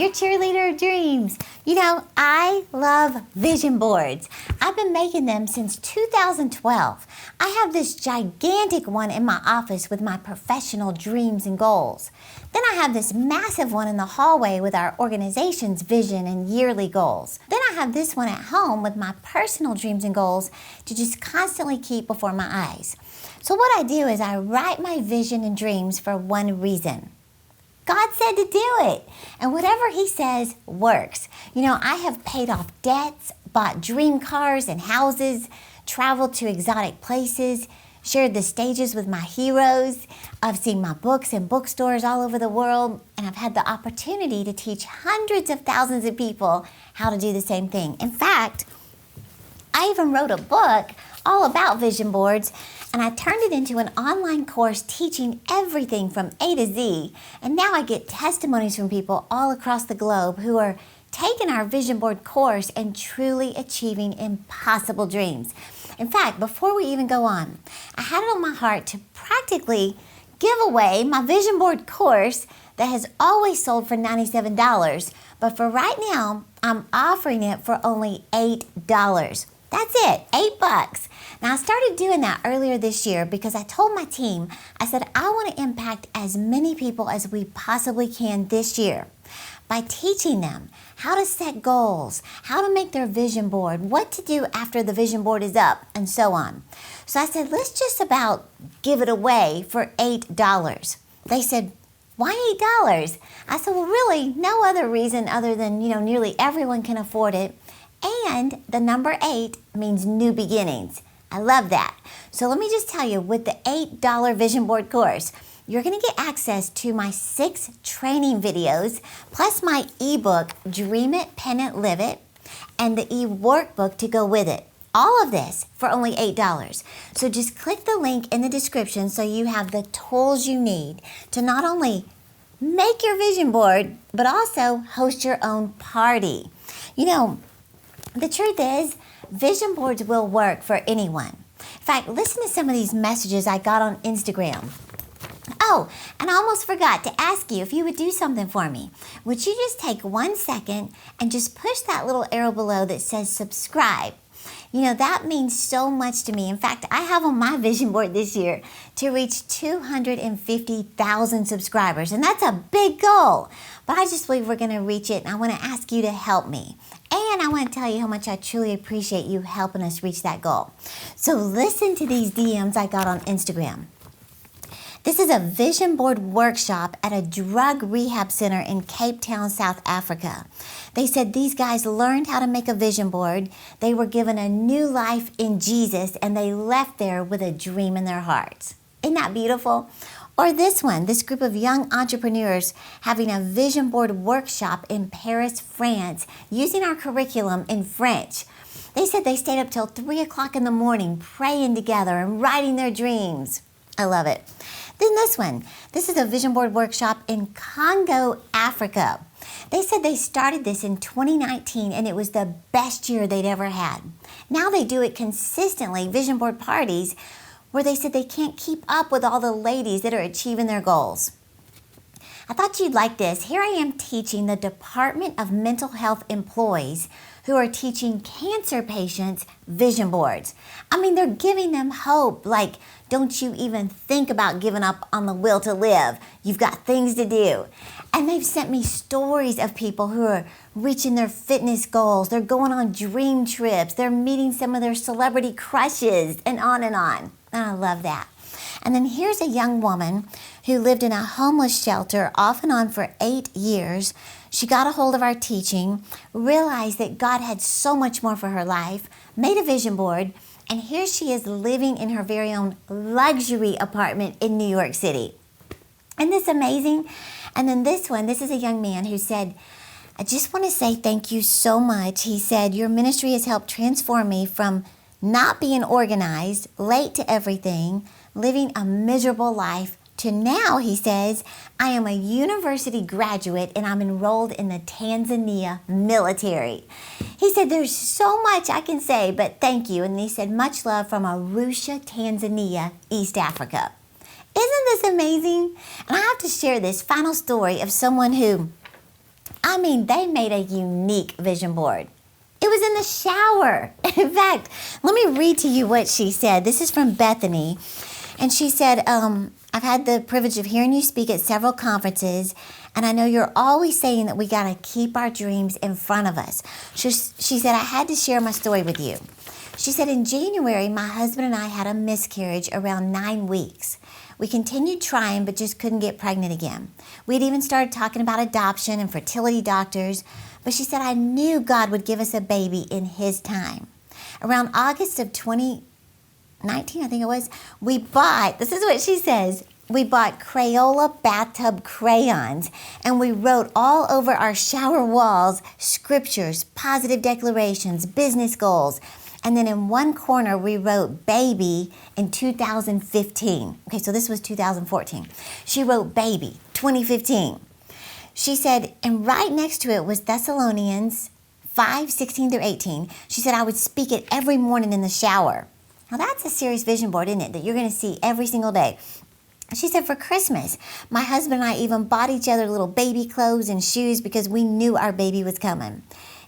your cheerleader of dreams. You know, I love vision boards. I've been making them since 2012. I have this gigantic one in my office with my professional dreams and goals. Then I have this massive one in the hallway with our organization's vision and yearly goals. Then I have this one at home with my personal dreams and goals to just constantly keep before my eyes. So what I do is I write my vision and dreams for one reason. God said to do it. And whatever He says works. You know, I have paid off debts, bought dream cars and houses, traveled to exotic places, shared the stages with my heroes. I've seen my books in bookstores all over the world, and I've had the opportunity to teach hundreds of thousands of people how to do the same thing. In fact, I even wrote a book all about vision boards, and I turned it into an online course teaching everything from A to Z. And now I get testimonies from people all across the globe who are taking our vision board course and truly achieving impossible dreams. In fact, before we even go on, I had it on my heart to practically give away my vision board course that has always sold for $97. But for right now, I'm offering it for only $8. That's it, $8. Now, I started doing that earlier this year because I told my team, I said, I want to impact as many people as we possibly can this year by teaching them how to set goals, how to make their vision board, what to do after the vision board is up, and so on. So I said, let's just about give it away for $8. They said, why $8? I said, well, really, no other reason other than, nearly everyone can afford it. And the number 8 means new beginnings. I love that. So let me just tell you, with the $8 vision board course, you're going to get access to my 6 training videos, plus my ebook, Dream It, Pen It, Live It, and the e-workbook to go with it. All of this for only $8. So just click the link in the description so you have the tools you need to not only make your vision board, but also host your own party. The truth is, vision boards will work for anyone. In fact, listen to some of these messages I got on Instagram. Oh, and I almost forgot to ask you if you would do something for me. Would you just take 1 second and just push that little arrow below that says subscribe? That means so much to me. In fact, I have on my vision board this year to reach 250,000 subscribers, and that's a big goal. But I just believe we're going to reach it, and I want to ask you to help me. And I want to tell you how much I truly appreciate you helping us reach that goal. So listen to these DMs I got on Instagram. This is a vision board workshop at a drug rehab center in Cape Town, South Africa. They said these guys learned how to make a vision board. They were given a new life in Jesus, and they left there with a dream in their hearts. Isn't that beautiful? Or this group of young entrepreneurs having a vision board workshop in Paris, France, using our curriculum in French. They said they stayed up till 3 o'clock in the morning praying together and writing their dreams. I love it. Then this is a vision board workshop in Congo, Africa. They said they started this in 2019 and it was the best year they'd ever had. Now they do it consistently, vision board parties, where they said they can't keep up with all the ladies that are achieving their goals. I thought you'd like this. Here I am teaching the Department of Mental Health employees who are teaching cancer patients vision boards. They're giving them hope, like, don't you even think about giving up on the will to live. You've got things to do. And they've sent me stories of people who are reaching their fitness goals. They're going on dream trips. They're meeting some of their celebrity crushes, and on and on. And I love that. And then here's a young woman who lived in a homeless shelter off and on for 8 years. She got a hold of our teaching, realized that God had so much more for her life, made a vision board, and here she is living in her very own luxury apartment in New York City. Isn't this amazing? And then this is a young man who said, I just want to say thank you so much. He said, your ministry has helped transform me from not being organized, late to everything, living a miserable life, to now, he says, I am a university graduate and I'm enrolled in the Tanzania military. He said, there's so much I can say, but thank you. And he said, much love from Arusha, Tanzania, East Africa. Isn't this amazing? And I have to share this final story of someone who I mean, they made a unique vision board. It was in the shower. In fact, let me read to you what she said. This is from Bethany. And she said, I've had the privilege of hearing you speak at several conferences, and I know you're always saying that we got to keep our dreams in front of us. She said, I had to share my story with you. She said, in January, my husband and I had a miscarriage around 9 weeks. We continued trying, but just couldn't get pregnant again. We'd even started talking about adoption and fertility doctors, but she said, I knew God would give us a baby in His time. Around August of 2019, I think it was, we bought, this is what she says, we bought Crayola bathtub crayons, and we wrote all over our shower walls scriptures, positive declarations, business goals. And then in one corner, we wrote baby in 2015. Okay, so this was 2014. She wrote baby, 2015. She said, and right next to it was Thessalonians 5:16 through 18. She said, I would speak it every morning in the shower. Now that's a serious vision board, isn't it? That you're going to see every single day. She said, for Christmas, my husband and I even bought each other little baby clothes and shoes because we knew our baby was coming.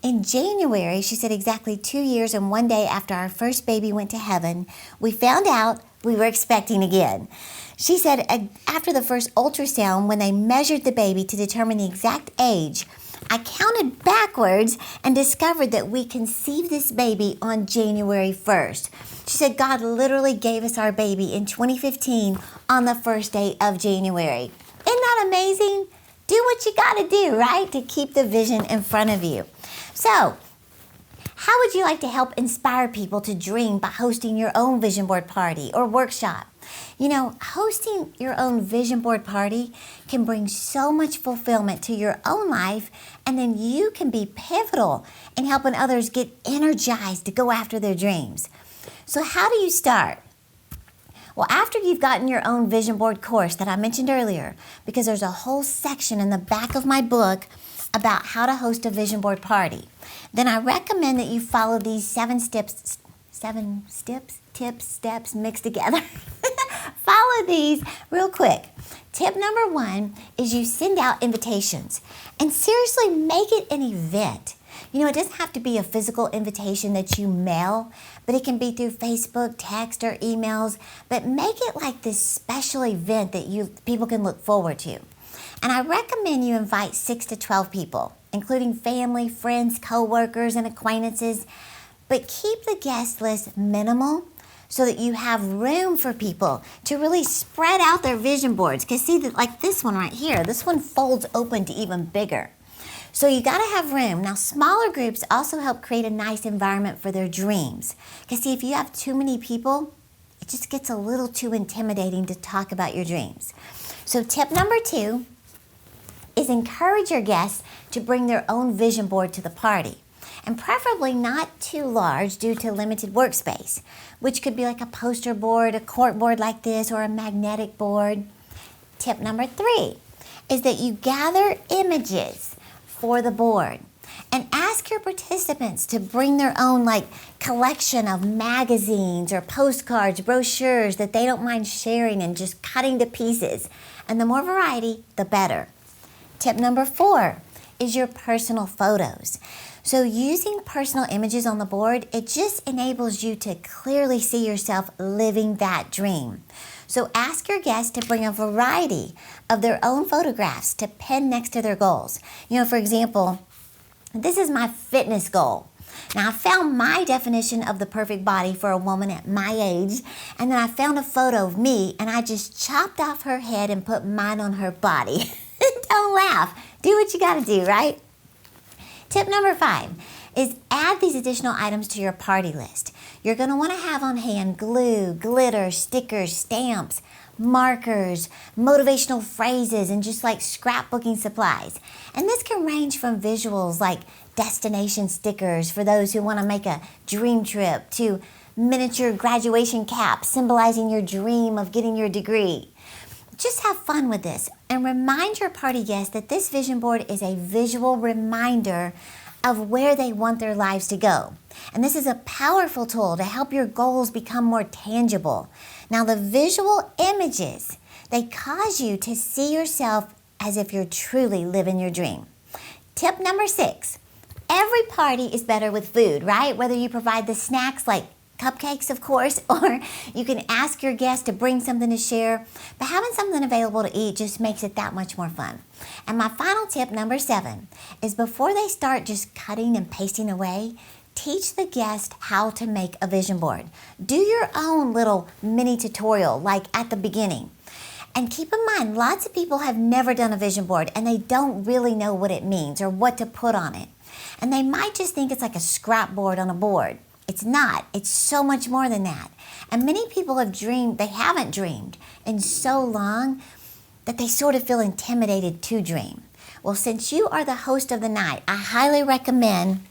In January, she said, exactly 2 years and 1 day after our first baby went to heaven, we found out we were expecting again. She said, after the first ultrasound, when they measured the baby to determine the exact age, I counted backwards and discovered that we conceived this baby on January 1st. She said, God literally gave us our baby in 2015 on the first day of January. Isn't that amazing? Do what you got to do, right, to keep the vision in front of you. So, how would you like to help inspire people to dream by hosting your own vision board party or workshop? You know, hosting your own vision board party can bring so much fulfillment to your own life, and then you can be pivotal in helping others get energized to go after their dreams. So how do you start? Well, after you've gotten your own vision board course that I mentioned earlier, because there's a whole section in the back of my book about how to host a vision board party, then I recommend that you follow these 7 steps mixed together. Follow these real quick. Tip number 1 is you send out invitations, and seriously make it an event. You know, it doesn't have to be a physical invitation that you mail, but it can be through Facebook, text, or emails. But make it like this special event that people can look forward to. And I recommend you invite 6 to 12 people, including family, friends, co-workers, and acquaintances. But keep the guest list minimal so that you have room for people to really spread out their vision boards. Because see, that like this one right here, this one folds open to even bigger. So you got to have room. Now, smaller groups also help create a nice environment for their dreams. Because see, if you have too many people, it just gets a little too intimidating to talk about your dreams. So tip number 2 is encourage your guests to bring their own vision board to the party. And preferably not too large due to limited workspace, which could be like a poster board, a cork board like this, or a magnetic board. Tip number 3 is that you gather images for the board and ask your participants to bring their own collection of magazines or postcards, brochures that they don't mind sharing and just cutting to pieces. And the more variety, the better. Tip number 4 is your personal photos. So using personal images on the board, it just enables you to clearly see yourself living that dream. So ask your guests to bring a variety of their own photographs to pin next to their goals. You know, for example, this is my fitness goal. Now, I found my definition of the perfect body for a woman at my age, and then I found a photo of me, and I just chopped off her head and put mine on her body. Don't laugh. Do what you got to do, right? Tip number 5 is add these additional items to your party list. You're going to want to have on hand glue, glitter, stickers, stamps, markers, motivational phrases, and just scrapbooking supplies. And this can range from visuals like destination stickers for those who want to make a dream trip to miniature graduation caps symbolizing your dream of getting your degree. Just have fun with this and remind your party guests that this vision board is a visual reminder of where they want their lives to go. And this is a powerful tool to help your goals become more tangible. Now, the visual images, they cause you to see yourself as if you're truly living your dream. Tip number 6. Every party is better with food, right? Whether you provide the snacks like cupcakes, of course, or you can ask your guests to bring something to share. But having something available to eat just makes it that much more fun. And my final tip, number 7, is before they start just cutting and pasting away, teach the guest how to make a vision board. Do your own little mini tutorial like at the beginning. And keep in mind, lots of people have never done a vision board and they don't really know what it means or what to put on it. And they might just think it's like a scrap board on a board. It's not. It's so much more than that. And many people have dreamed, they haven't dreamed in so long that they sort of feel intimidated to dream. Well, since you are the host of the night, I highly recommend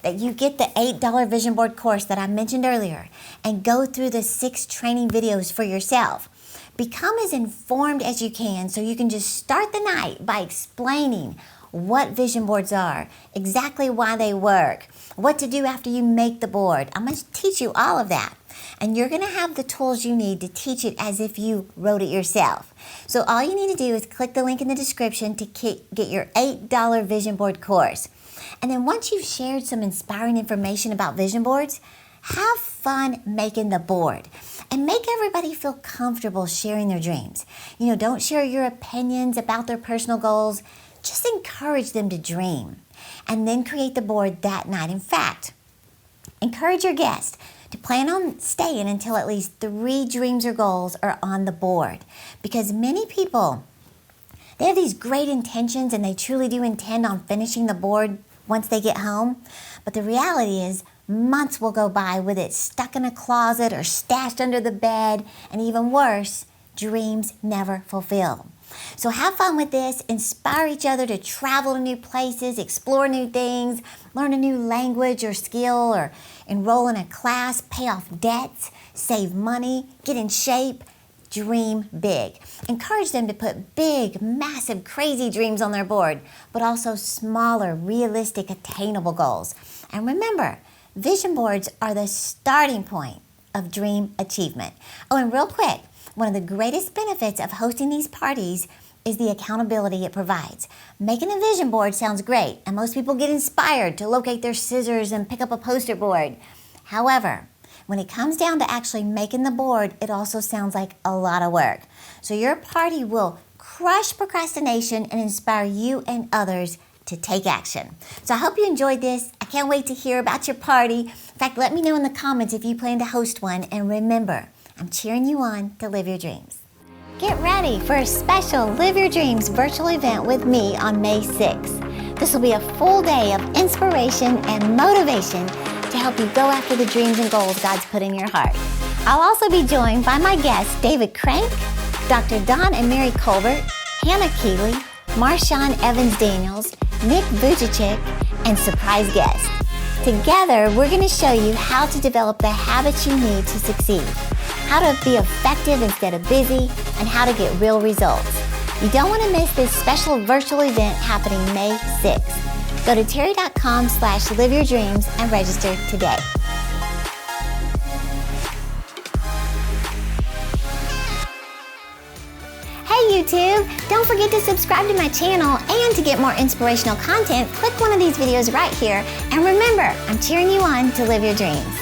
that you get the $8 vision board course that I mentioned earlier and go through the 6 training videos for yourself. Become as informed as you can so you can just start the night by explaining what vision boards are, exactly why they work, what to do after you make the board. I'm going to teach you all of that. And you're going to have the tools you need to teach it as if you wrote it yourself. So all you need to do is click the link in the description to get your $8 vision board course. And then once you've shared some inspiring information about vision boards, have fun making the board and make everybody feel comfortable sharing their dreams. Don't share your opinions about their personal goals. Just encourage them to dream and then create the board that night. In fact, encourage your guests to plan on staying until at least 3 dreams or goals are on the board, because many people, they have these great intentions and they truly do intend on finishing the board once they get home. But the reality is months will go by with it stuck in a closet or stashed under the bed, and even worse, dreams never fulfill. So have fun with this, inspire each other to travel to new places, explore new things, learn a new language or skill, or enroll in a class, pay off debts, save money, get in shape, dream big. Encourage them to put big, massive, crazy dreams on their board, but also smaller, realistic, attainable goals. And remember, vision boards are the starting point of dream achievement. Oh, and real quick, one of the greatest benefits of hosting these parties is the accountability it provides. Making a vision board sounds great, and most people get inspired to locate their scissors and pick up a poster board. However, when it comes down to actually making the board, it also sounds like a lot of work. So your party will crush procrastination and inspire you and others to take action. So I hope you enjoyed this. I can't wait to hear about your party. In fact, let me know in the comments if you plan to host one. And remember, I'm cheering you on to live your dreams. Get ready for a special Live Your Dreams virtual event with me on May 6th. This will be a full day of inspiration and motivation to help you go after the dreams and goals God's put in your heart. I'll also be joined by my guests David Crank, Dr. Don and Mary Colbert, Hannah Keeley, Marshawn Evans-Daniels, Nick Vujicic, and surprise guests. Together, we're going to show you how to develop the habits you need to succeed, how to be effective instead of busy, and how to get real results. You don't want to miss this special virtual event happening May 6th. Go to terry.com/liveyourdreams and register today. Hey YouTube! Don't forget to subscribe to my channel, and to get more inspirational content, click one of these videos right here. And remember, I'm cheering you on to live your dreams.